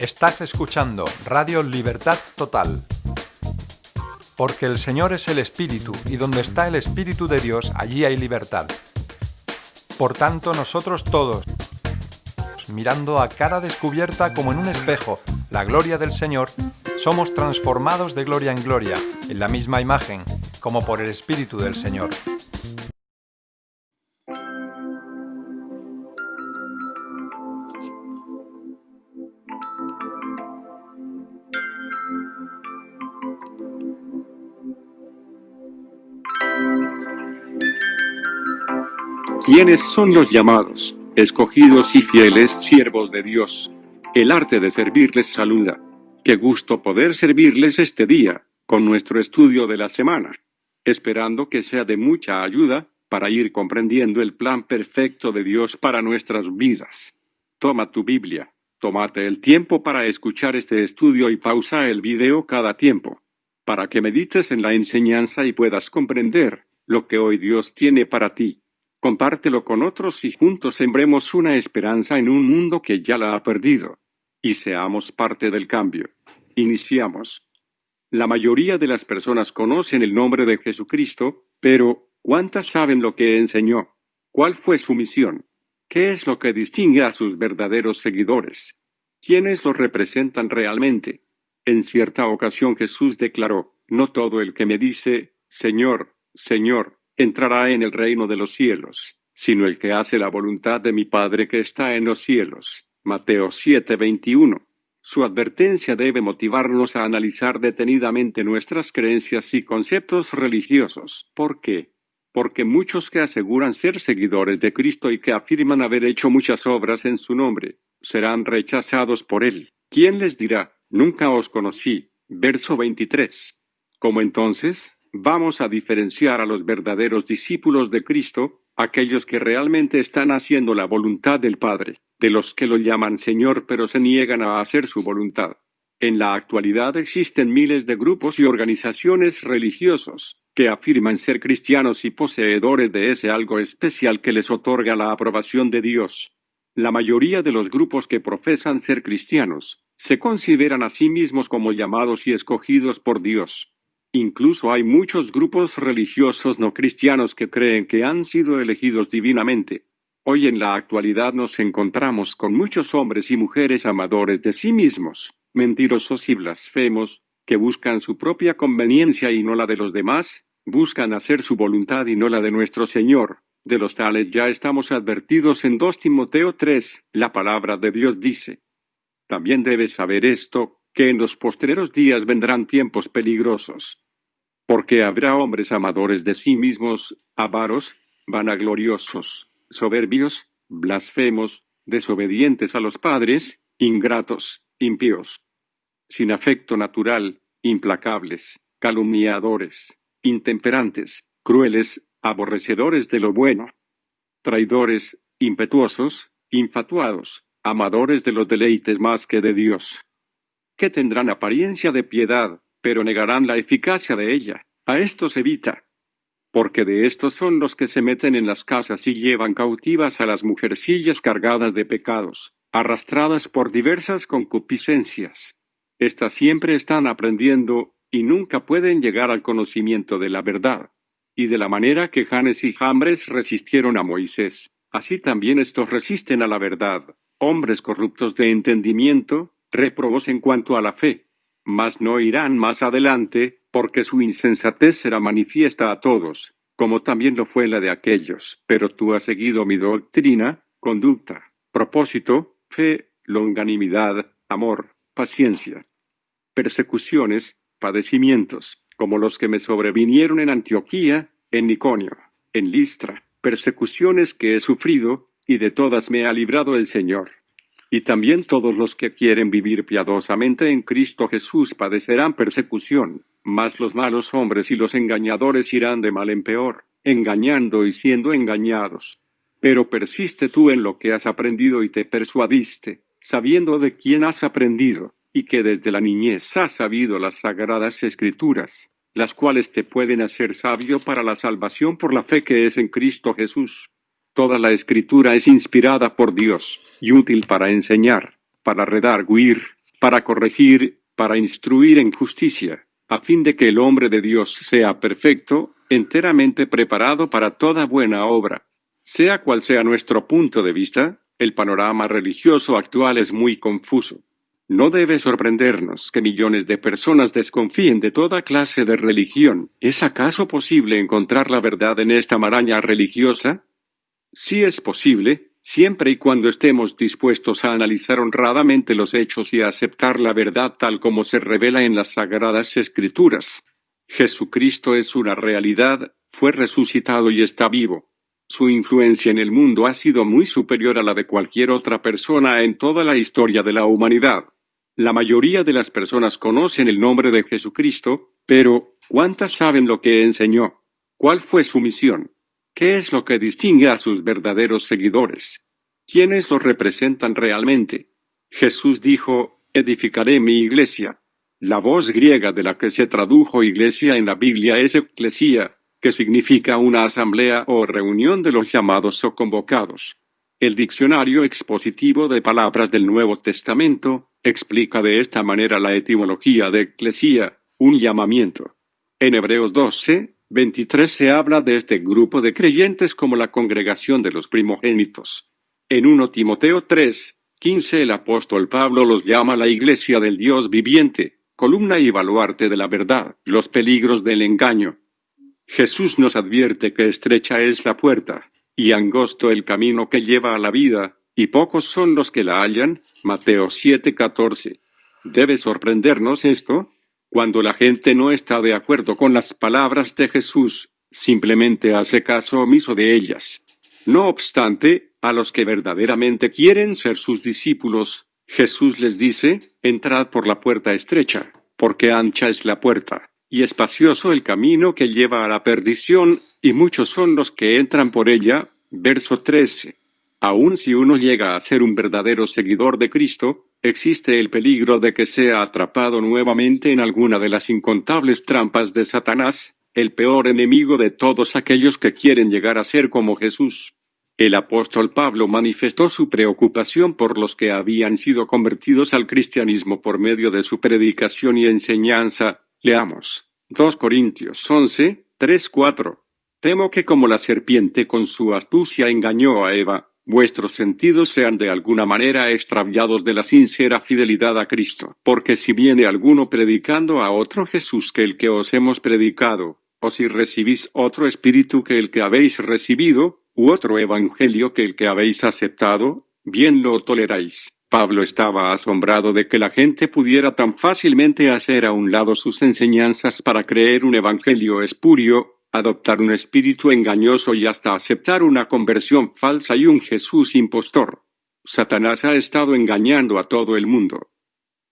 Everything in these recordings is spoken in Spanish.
Estás escuchando Radio Libertad Total. Porque el Señor es el Espíritu, y donde está el Espíritu de Dios, allí hay libertad. Por tanto, nosotros todos, mirando a cara descubierta como en un espejo la gloria del Señor, somos transformados de gloria en gloria, en la misma imagen, como por el Espíritu del Señor. ¿Quiénes son los llamados, escogidos y fieles siervos de Dios? El arte de servirles saluda. Qué gusto poder servirles este día, con nuestro estudio de la semana, esperando que sea de mucha ayuda para ir comprendiendo el plan perfecto de Dios para nuestras vidas. Toma tu Biblia, tómate el tiempo para escuchar este estudio y pausa el video cada tiempo, para que medites en la enseñanza y puedas comprender lo que hoy Dios tiene para ti. Compártelo con otros y juntos sembremos una esperanza en un mundo que ya la ha perdido. Y seamos parte del cambio. Iniciamos. La mayoría de las personas conocen el nombre de Jesucristo, pero ¿cuántas saben lo que enseñó? ¿Cuál fue su misión? ¿Qué es lo que distingue a sus verdaderos seguidores? ¿Quiénes los representan realmente? En cierta ocasión Jesús declaró: "No todo el que me dice, Señor, Señor, entrará en el reino de los cielos, sino el que hace la voluntad de mi Padre que está en los cielos". Mateo 7:21. Su advertencia debe motivarnos a analizar detenidamente nuestras creencias y conceptos religiosos. ¿Por qué? Porque muchos que aseguran ser seguidores de Cristo y que afirman haber hecho muchas obras en su nombre, serán rechazados por Él. ¿Quién les dirá: "Nunca os conocí"? Verso 23. ¿Cómo entonces vamos a diferenciar a los verdaderos discípulos de Cristo, aquellos que realmente están haciendo la voluntad del Padre, de los que lo llaman Señor pero se niegan a hacer su voluntad? En la actualidad existen miles de grupos y organizaciones religiosos que afirman ser cristianos y poseedores de ese algo especial que les otorga la aprobación de Dios. La mayoría de los grupos que profesan ser cristianos se consideran a sí mismos como llamados y escogidos por Dios. Incluso hay muchos grupos religiosos no cristianos que creen que han sido elegidos divinamente. Hoy en la actualidad nos encontramos con muchos hombres y mujeres amadores de sí mismos, mentirosos y blasfemos, que buscan su propia conveniencia y no la de los demás, buscan hacer su voluntad y no la de nuestro Señor. De los tales ya estamos advertidos en 2 Timoteo 3, la palabra de Dios dice: "También debes saber esto, que en los postreros días vendrán tiempos peligrosos. Porque habrá hombres amadores de sí mismos, avaros, vanagloriosos, soberbios, blasfemos, desobedientes a los padres, ingratos, impíos, sin afecto natural, implacables, calumniadores, intemperantes, crueles, aborrecedores de lo bueno, traidores, impetuosos, infatuados, amadores de los deleites más que de Dios, que tendrán apariencia de piedad, pero negarán la eficacia de ella. A estos evita, porque de estos son los que se meten en las casas y llevan cautivas a las mujercillas cargadas de pecados, arrastradas por diversas concupiscencias. Estas siempre están aprendiendo y nunca pueden llegar al conocimiento de la verdad. Y de la manera que Janes y Jambres resistieron a Moisés, así también estos resisten a la verdad, hombres corruptos de entendimiento, réprobos en cuanto a la fe. Mas no irán más adelante, porque su insensatez será manifiesta a todos, como también lo fue la de aquellos. Pero tú has seguido mi doctrina, conducta, propósito, fe, longanimidad, amor, paciencia, persecuciones, padecimientos, como los que me sobrevinieron en Antioquía, en Iconio, en Listra, persecuciones que he sufrido, y de todas me ha librado el Señor. Y también todos los que quieren vivir piadosamente en Cristo Jesús padecerán persecución, mas los malos hombres y los engañadores irán de mal en peor, engañando y siendo engañados. Pero persiste tú en lo que has aprendido y te persuadiste, sabiendo de quién has aprendido, y que desde la niñez has sabido las sagradas Escrituras, las cuales te pueden hacer sabio para la salvación por la fe que es en Cristo Jesús. Toda la Escritura es inspirada por Dios y útil para enseñar, para redarguir, para corregir, para instruir en justicia, a fin de que el hombre de Dios sea perfecto, enteramente preparado para toda buena obra. Sea cual sea nuestro punto de vista, el panorama religioso actual es muy confuso. No debe sorprendernos que millones de personas desconfíen de toda clase de religión. ¿Es acaso posible encontrar la verdad en esta maraña religiosa? Sí es posible, siempre y cuando estemos dispuestos a analizar honradamente los hechos y a aceptar la verdad tal como se revela en las Sagradas Escrituras. Jesucristo es una realidad, fue resucitado y está vivo. Su influencia en el mundo ha sido muy superior a la de cualquier otra persona en toda la historia de la humanidad. La mayoría de las personas conocen el nombre de Jesucristo, pero ¿cuántas saben lo que enseñó? ¿Cuál fue su misión? ¿Qué es lo que distingue a sus verdaderos seguidores? ¿Quiénes lo representan realmente? Jesús dijo, edificaré mi iglesia. La voz griega de la que se tradujo iglesia en la Biblia es eclesia, que significa una asamblea o reunión de los llamados o convocados. El diccionario expositivo de palabras del Nuevo Testamento explica de esta manera la etimología de eclesia, un llamamiento. En Hebreos 12:23 se habla de este grupo de creyentes como la congregación de los primogénitos. En 1 Timoteo 3:15 el apóstol Pablo los llama la iglesia del Dios viviente, columna y baluarte de la verdad, los peligros del engaño. Jesús nos advierte que estrecha es la puerta, y angosto el camino que lleva a la vida, y pocos son los que la hallan. Mateo 7:14. ¿Debe sorprendernos esto? Cuando la gente no está de acuerdo con las palabras de Jesús, simplemente hace caso omiso de ellas. No obstante, a los que verdaderamente quieren ser sus discípulos, Jesús les dice, entrad por la puerta estrecha, porque ancha es la puerta, y espacioso el camino que lleva a la perdición, y muchos son los que entran por ella. Verso 13. Aun si uno llega a ser un verdadero seguidor de Cristo, existe el peligro de que sea atrapado nuevamente en alguna de las incontables trampas de Satanás, el peor enemigo de todos aquellos que quieren llegar a ser como Jesús. El apóstol Pablo manifestó su preocupación por los que habían sido convertidos al cristianismo por medio de su predicación y enseñanza. Leamos. 2 Corintios 11:3-4. Temo que como la serpiente con su astucia engañó a Eva, vuestros sentidos sean de alguna manera extraviados de la sincera fidelidad a Cristo. Porque si viene alguno predicando a otro Jesús que el que os hemos predicado, o si recibís otro espíritu que el que habéis recibido, u otro evangelio que el que habéis aceptado, bien lo toleráis. Pablo estaba asombrado de que la gente pudiera tan fácilmente hacer a un lado sus enseñanzas para creer un evangelio espurio, adoptar un espíritu engañoso y hasta aceptar una conversión falsa y un Jesús impostor. Satanás ha estado engañando a todo el mundo.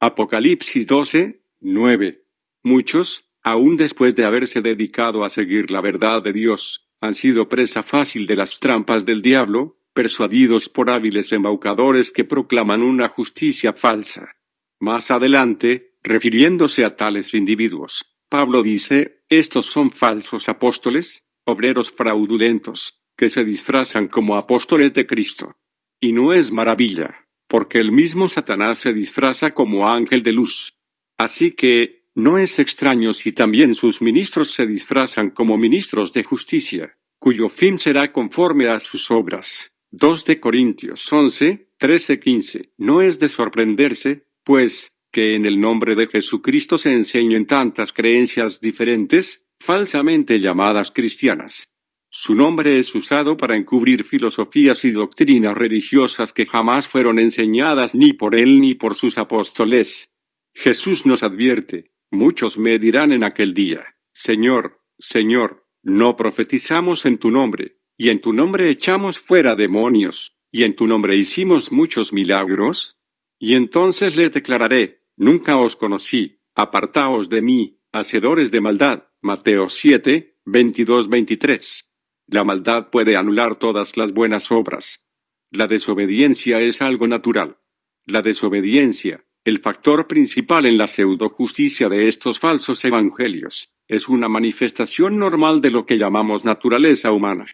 Apocalipsis 12:9. Muchos, aun después de haberse dedicado a seguir la verdad de Dios, han sido presa fácil de las trampas del diablo, persuadidos por hábiles embaucadores que proclaman una justicia falsa. Más adelante, refiriéndose a tales individuos, Pablo dice, estos son falsos apóstoles, obreros fraudulentos, que se disfrazan como apóstoles de Cristo. Y no es maravilla, porque el mismo Satanás se disfraza como ángel de luz. Así que, no es extraño si también sus ministros se disfrazan como ministros de justicia, cuyo fin será conforme a sus obras. 2 Corintios 11:13-15. No es de sorprenderse, pues, que en el nombre de Jesucristo se enseñen tantas creencias diferentes, falsamente llamadas cristianas. Su nombre es usado para encubrir filosofías y doctrinas religiosas que jamás fueron enseñadas ni por él ni por sus apóstoles. Jesús nos advierte, muchos me dirán en aquel día, Señor, Señor, no profetizamos en tu nombre, y en tu nombre echamos fuera demonios, y en tu nombre hicimos muchos milagros. Y entonces les declararé, nunca os conocí, apartaos de mí, hacedores de maldad. Mateo 7:22-23. La maldad puede anular todas las buenas obras. La desobediencia es algo natural. La desobediencia, el factor principal en la pseudojusticia de estos falsos evangelios, es una manifestación normal de lo que llamamos naturaleza humana.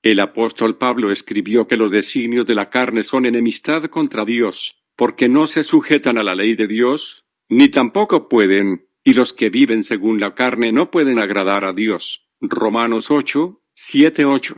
El apóstol Pablo escribió que los designios de la carne son enemistad contra Dios, porque no se sujetan a la ley de Dios, ni tampoco pueden, y los que viven según la carne no pueden agradar a Dios. Romanos 8, 7, 8.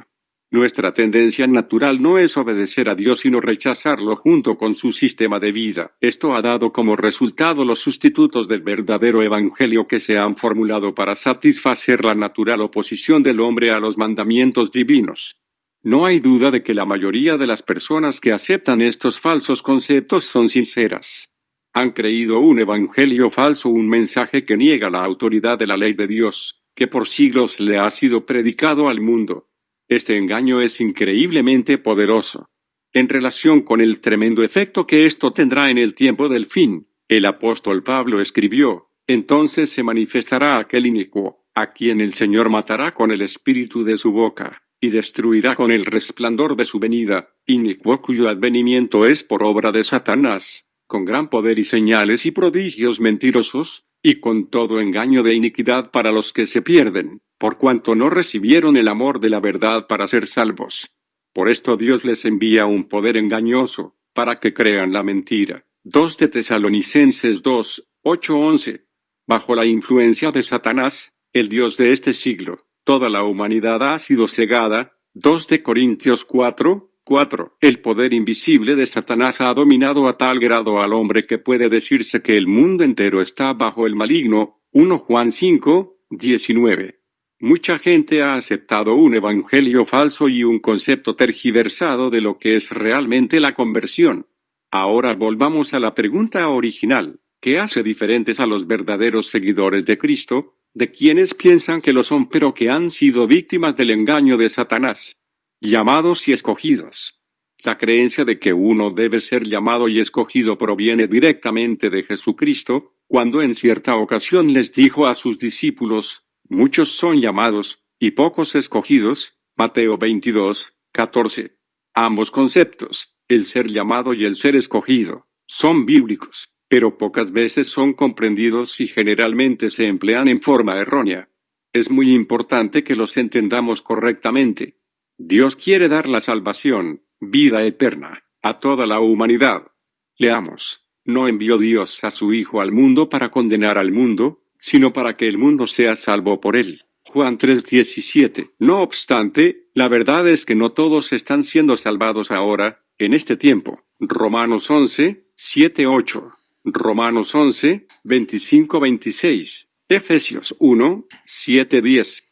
Nuestra tendencia natural no es obedecer a Dios sino rechazarlo junto con su sistema de vida. Esto ha dado como resultado los sustitutos del verdadero evangelio que se han formulado para satisfacer la natural oposición del hombre a los mandamientos divinos. No hay duda de que la mayoría de las personas que aceptan estos falsos conceptos son sinceras. Han creído un evangelio falso, un mensaje que niega la autoridad de la ley de Dios, que por siglos le ha sido predicado al mundo. Este engaño es increíblemente poderoso. En relación con el tremendo efecto que esto tendrá en el tiempo del fin, el apóstol Pablo escribió: entonces se manifestará aquel inicuo, a quien el Señor matará con el espíritu de su boca, y destruirá con el resplandor de su venida, inicuo cuyo advenimiento es por obra de Satanás, con gran poder y señales y prodigios mentirosos, y con todo engaño de iniquidad para los que se pierden, por cuanto no recibieron el amor de la verdad para ser salvos. Por esto Dios les envía un poder engañoso, para que crean la mentira. 2 de Tesalonicenses 2, 8, 11. Bajo la influencia de Satanás, el Dios de este siglo, toda la humanidad ha sido cegada. 2 de Corintios 4, 4. El poder invisible de Satanás ha dominado a tal grado al hombre que puede decirse que el mundo entero está bajo el maligno. 1 Juan 5, 19. Mucha gente ha aceptado un evangelio falso y un concepto tergiversado de lo que es realmente la conversión. Ahora volvamos a la pregunta original: ¿qué hace diferentes a los verdaderos seguidores de Cristo, de quienes piensan que lo son pero que han sido víctimas del engaño de Satanás? Llamados y escogidos. La creencia de que uno debe ser llamado y escogido proviene directamente de Jesucristo, cuando en cierta ocasión les dijo a sus discípulos: muchos son llamados, y pocos escogidos. Mateo 22, 14. Ambos conceptos, el ser llamado y el ser escogido, son bíblicos, pero pocas veces son comprendidos y generalmente se emplean en forma errónea. Es muy importante que los entendamos correctamente. Dios quiere dar la salvación, vida eterna, a toda la humanidad. Leamos: no envió Dios a su Hijo al mundo para condenar al mundo, sino para que el mundo sea salvo por él. Juan 3:17. No obstante, la verdad es que no todos están siendo salvados ahora, en este tiempo. Romanos 11, 7, 8. Romanos 11, 25, 26. Efesios 1, 7, 10.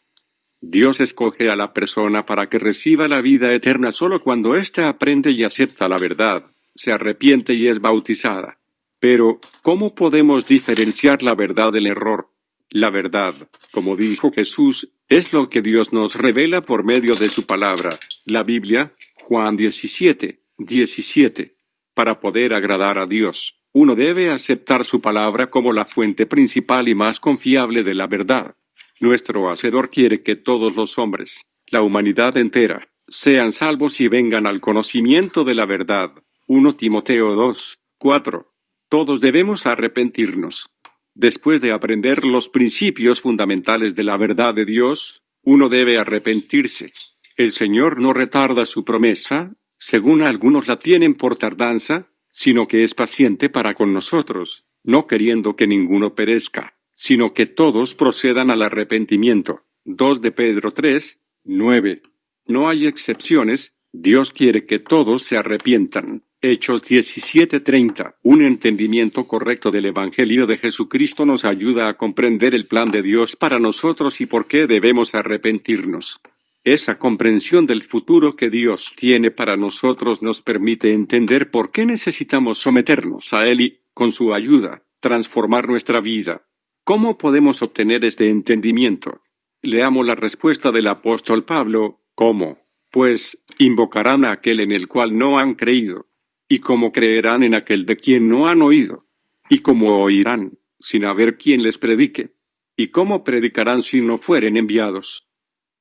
Dios escoge a la persona para que reciba la vida eterna solo cuando ésta aprende y acepta la verdad, se arrepiente y es bautizada. Pero, ¿cómo podemos diferenciar la verdad del error? La verdad, como dijo Jesús, es lo que Dios nos revela por medio de su palabra, la Biblia. Juan 17, 17. Para poder agradar a Dios, uno debe aceptar su palabra como la fuente principal y más confiable de la verdad. Nuestro Hacedor quiere que todos los hombres, la humanidad entera, sean salvos y vengan al conocimiento de la verdad. 1 Timoteo 2, 4. Todos debemos arrepentirnos. Después de aprender los principios fundamentales de la verdad de Dios, uno debe arrepentirse. El Señor no retarda su promesa, según algunos la tienen por tardanza, sino que es paciente para con nosotros, no queriendo que ninguno perezca, sino que todos procedan al arrepentimiento. 2 de Pedro 3, 9. No hay excepciones, Dios quiere que todos se arrepientan. Hechos 17:30. Un entendimiento correcto del Evangelio de Jesucristo nos ayuda a comprender el plan de Dios para nosotros y por qué debemos arrepentirnos. Esa comprensión del futuro que Dios tiene para nosotros nos permite entender por qué necesitamos someternos a Él y, con su ayuda, transformar nuestra vida. ¿Cómo podemos obtener este entendimiento? Leamos la respuesta del apóstol Pablo. ¿Cómo? Pues, invocarán a aquel en el cual no han creído. ¿Y cómo creerán en aquel de quien no han oído? ¿Y cómo oirán, sin haber quien les predique? ¿Y cómo predicarán si no fueren enviados?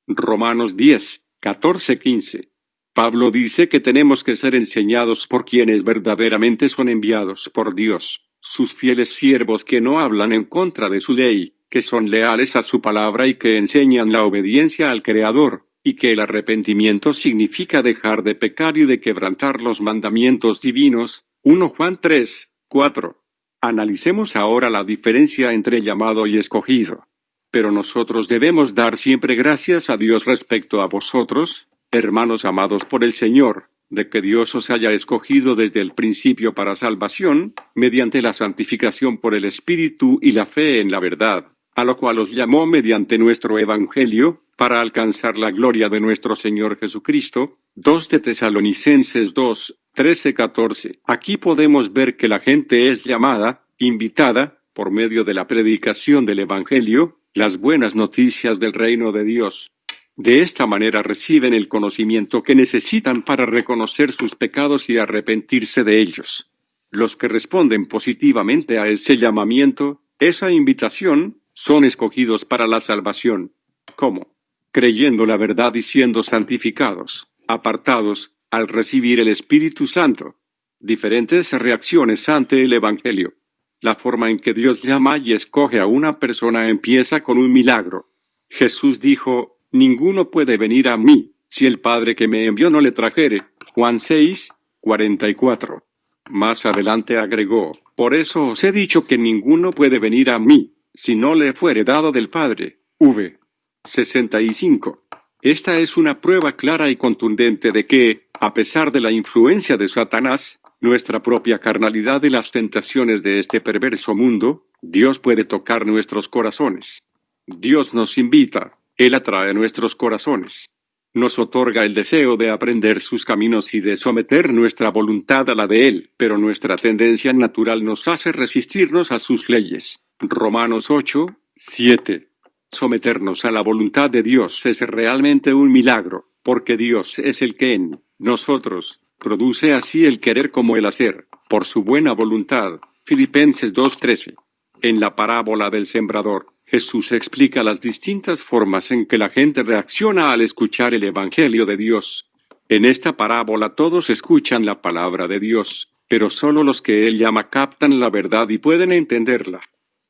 Romanos 10, 14, 15. Pablo dice que tenemos que ser enseñados por quienes verdaderamente son enviados por Dios, sus fieles siervos que no hablan en contra de su ley, que son leales a su palabra y que enseñan la obediencia al Creador, y que el arrepentimiento significa dejar de pecar y de quebrantar los mandamientos divinos. 1 Juan 3, 4. Analicemos ahora la diferencia entre llamado y escogido. Pero nosotros debemos dar siempre gracias a Dios respecto a vosotros, hermanos amados por el Señor, de que Dios os haya escogido desde el principio para salvación, mediante la santificación por el Espíritu y la fe en la verdad, a lo cual os llamó mediante nuestro Evangelio, para alcanzar la gloria de nuestro Señor Jesucristo. 2 de Tesalonicenses 2, 13-14. Aquí podemos ver que la gente es llamada, invitada, por medio de la predicación del Evangelio, las buenas noticias del reino de Dios. De esta manera reciben el conocimiento que necesitan para reconocer sus pecados y arrepentirse de ellos. Los que responden positivamente a ese llamamiento, esa invitación, son escogidos para la salvación. ¿Cómo? Creyendo la verdad y siendo santificados, apartados, al recibir el Espíritu Santo. Diferentes reacciones ante el Evangelio. La forma en que Dios llama y escoge a una persona empieza con un milagro. Jesús dijo: ninguno puede venir a mí, si el Padre que me envió no le trajere. Juan 6, 44. Más adelante agregó: por eso os he dicho que ninguno puede venir a mí, si no le fuere dado del Padre. V. 65. Esta es una prueba clara y contundente de que, a pesar de la influencia de Satanás, nuestra propia carnalidad y las tentaciones de este perverso mundo, Dios puede tocar nuestros corazones. Dios nos invita, Él atrae nuestros corazones. Nos otorga el deseo de aprender sus caminos y de someter nuestra voluntad a la de Él, pero nuestra tendencia natural nos hace resistirnos a sus leyes. Romanos 8, 7. Someternos a la voluntad de Dios es realmente un milagro, porque Dios es el que en nosotros produce así el querer como el hacer, por su buena voluntad. Filipenses 2:13. En la parábola del sembrador, Jesús explica las distintas formas en que la gente reacciona al escuchar el Evangelio de Dios. En esta parábola todos escuchan la palabra de Dios, pero solo los que Él llama captan la verdad y pueden entenderla.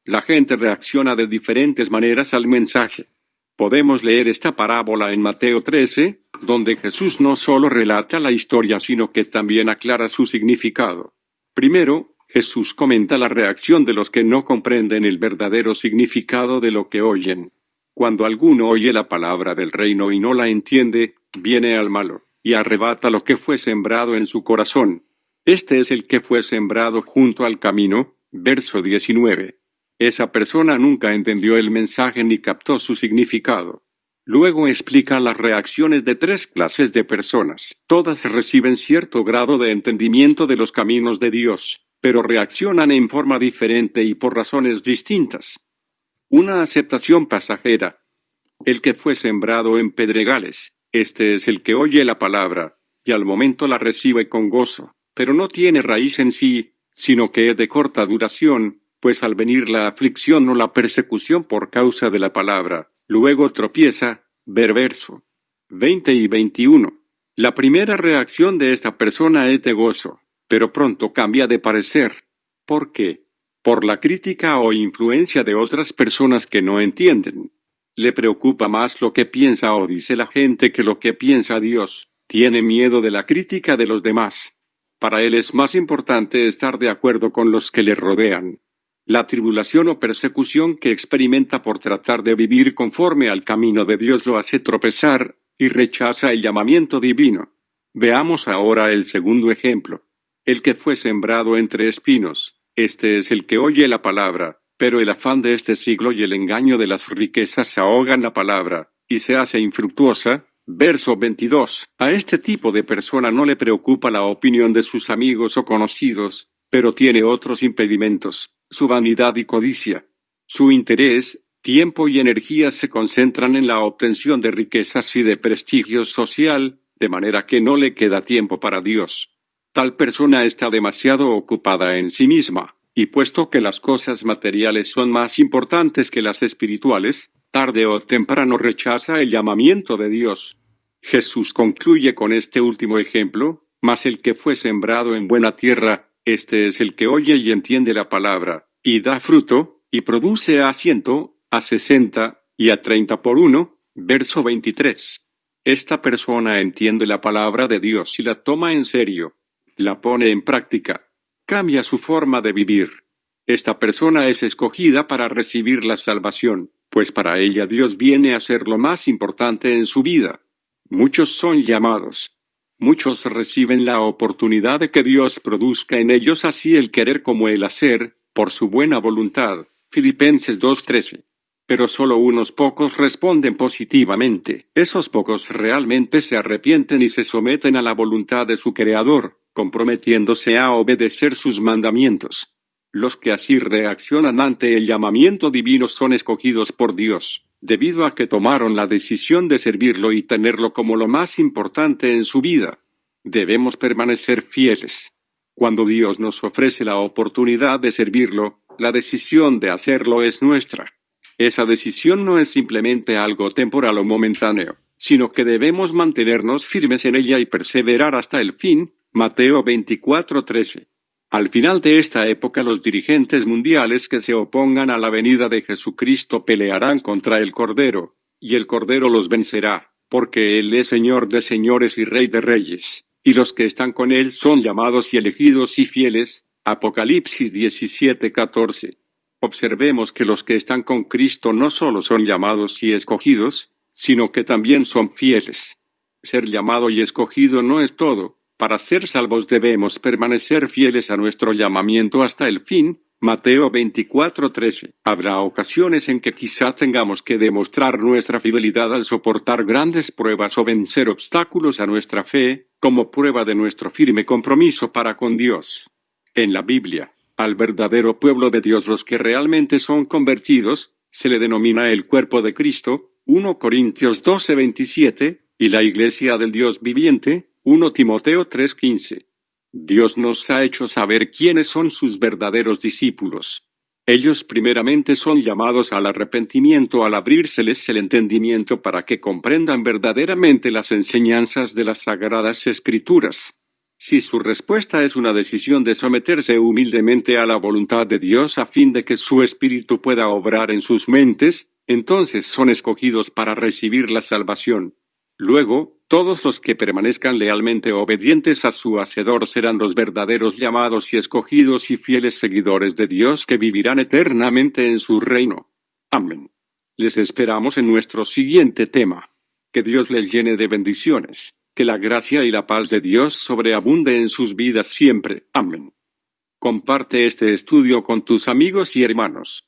La gente reacciona de diferentes maneras al mensaje. Podemos leer esta parábola en Mateo 13, donde Jesús no solo relata la historia, sino que también aclara su significado. Primero, Jesús comenta la reacción de los que no comprenden el verdadero significado de lo que oyen. Cuando alguno oye la palabra del reino y no la entiende, viene al malo, y arrebata lo que fue sembrado en su corazón. Este es el que fue sembrado junto al camino, verso 19. Esa persona nunca entendió el mensaje ni captó su significado. Luego explica las reacciones de 3 clases de personas. Todas reciben cierto grado de entendimiento de los caminos de Dios, pero reaccionan en forma diferente y por razones distintas. Una aceptación pasajera. El que fue sembrado en pedregales. Este es el que oye la palabra, y al momento la recibe con gozo, pero no tiene raíz en sí, sino que es de corta duración, pues al venir la aflicción o la persecución por causa de la palabra, luego tropieza. Ver verso 20 y 21. La primera reacción de esta persona es de gozo, pero pronto cambia de parecer. ¿Por qué? Por la crítica o influencia de otras personas que no entienden. Le preocupa más lo que piensa o dice la gente que lo que piensa Dios. Tiene miedo de la crítica de los demás. Para él es más importante estar de acuerdo con los que le rodean. La tribulación o persecución que experimenta por tratar de vivir conforme al camino de Dios lo hace tropezar y rechaza el llamamiento divino. Veamos ahora el segundo ejemplo. El que fue sembrado entre espinos. Este es el que oye la palabra, pero el afán de este siglo y el engaño de las riquezas ahogan la palabra y se hace infructuosa. Verso 22. A este tipo de persona no le preocupa la opinión de sus amigos o conocidos, pero tiene otros impedimentos. Su vanidad y codicia. Su interés, tiempo y energía se concentran en la obtención de riquezas y de prestigio social, de manera que no le queda tiempo para Dios. Tal persona está demasiado ocupada en sí misma, y puesto que las cosas materiales son más importantes que las espirituales, tarde o temprano rechaza el llamamiento de Dios. Jesús concluye con este último ejemplo: mas el que fue sembrado en buena tierra, este es el que oye y entiende la palabra, y da fruto, y produce a 100, a 60, y a 30 por uno. Verso 23. Esta persona entiende la palabra de Dios y la toma en serio, la pone en práctica. cambia su forma de vivir. Esta persona es escogida para recibir la salvación, pues para ella Dios viene a ser lo más importante en su vida. Muchos son llamados. Muchos reciben la oportunidad de que Dios produzca en ellos así el querer como el hacer, por su buena voluntad. Filipenses 2:13. Pero solo unos pocos responden positivamente. Esos pocos realmente se arrepienten y se someten a la voluntad de su Creador, comprometiéndose a obedecer sus mandamientos. Los que así reaccionan ante el llamamiento divino son escogidos por Dios, debido a que tomaron la decisión de servirlo y tenerlo como lo más importante en su vida. Debemos permanecer fieles. Cuando Dios nos ofrece la oportunidad de servirlo, la decisión de hacerlo es nuestra. Esa decisión no es simplemente algo temporal o momentáneo, sino que debemos mantenernos firmes en ella y perseverar hasta el fin. Mateo 24:13. Al final de esta época los dirigentes mundiales que se opongan a la venida de Jesucristo pelearán contra el Cordero, y el Cordero los vencerá, porque Él es Señor de señores y Rey de reyes, y los que están con Él son llamados y elegidos y fieles. Apocalipsis 17:14. Observemos que los que están con Cristo no solo son llamados y escogidos, sino que también son fieles. Ser llamado y escogido no es todo. Para ser salvos debemos permanecer fieles a nuestro llamamiento hasta el fin. Mateo 24:13. Habrá ocasiones en que quizá tengamos que demostrar nuestra fidelidad al soportar grandes pruebas o vencer obstáculos a nuestra fe, como prueba de nuestro firme compromiso para con Dios. En la Biblia, al verdadero pueblo de Dios, los que realmente son convertidos, se le denomina el cuerpo de Cristo, 1 Corintios 12:27, y la iglesia del Dios viviente, 1 Timoteo 3:15. Dios nos ha hecho saber quiénes son sus verdaderos discípulos. Ellos primeramente son llamados al arrepentimiento al abrírseles el entendimiento para que comprendan verdaderamente las enseñanzas de las Sagradas Escrituras. Si su respuesta es una decisión de someterse humildemente a la voluntad de Dios a fin de que su Espíritu pueda obrar en sus mentes, entonces son escogidos para recibir la salvación. Luego, todos los que permanezcan lealmente obedientes a su Hacedor serán los verdaderos llamados y escogidos y fieles seguidores de Dios que vivirán eternamente en su reino. Amén. Les esperamos en nuestro siguiente tema. Que Dios les llene de bendiciones. Que la gracia y la paz de Dios sobreabunde en sus vidas siempre. Amén. Comparte este estudio con tus amigos y hermanos.